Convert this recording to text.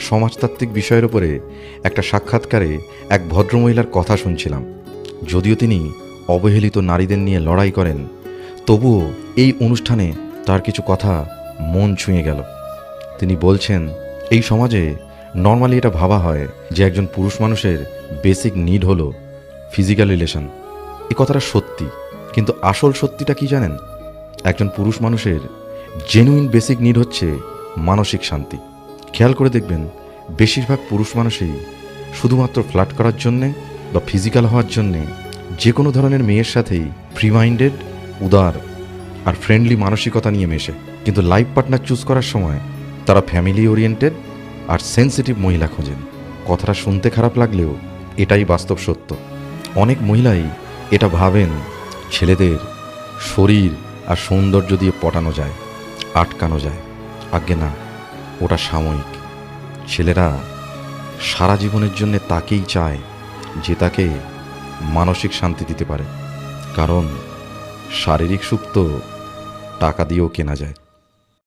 সমাজতাত্ত্বিক বিষয়ের উপরে একটা সাক্ষাৎকারে এক ভদ্রমহিলার কথা শুনছিলাম। যদিও তিনি অবহেলিত নারীদের নিয়ে লড়াই করেন, তবুও এই অনুষ্ঠানে তার কিছু কথা মন ছুঁয়ে গেল। তিনি বলছেন, এই সমাজে নর্মালি এটা ভাবা হয় যে একজন পুরুষ মানুষের বেসিক নিড হলো ফিজিক্যাল রিলেশন। এই কথাটা সত্যি, কিন্তু আসল সত্যিটা কি জানেন? একজন পুরুষ মানুষের জেনুইন বেসিক নিড হচ্ছে মানসিক শান্তি। খেয়াল করে দেখবেন, বেশিরভাগ পুরুষ মানুষই শুধুমাত্র ফ্লার্ট করার জন্যে বা ফিজিক্যাল হওয়ার জন্যে যে কোনো ধরনের মেয়ের সাথেই ফ্রি মাইন্ডেড, উদার আর ফ্রেন্ডলি মানসিকতা নিয়ে মেশে। কিন্তু লাইফ পার্টনার চুজ করার সময় তারা ফ্যামিলি ওরিয়েন্টেড আর সেন্সিটিভ মহিলা খোঁজেন। কথাটা শুনতে খারাপ লাগলেও এটাই বাস্তব সত্য। অনেক মহিলাই এটা ভাবেন ছেলেদের শরীর আর সৌন্দর্য দিয়ে পটানো যায়, আটকানো যায়। আজ্ঞে না, ওটা সাময়িক। ছেলেরা সারা জীবনের জন্য তাকেই চায় যে তাকে মানসিক শান্তি দিতে পারে, কারণ শারীরিক সুখ তো টাকা দিয়েও কেনা যায়।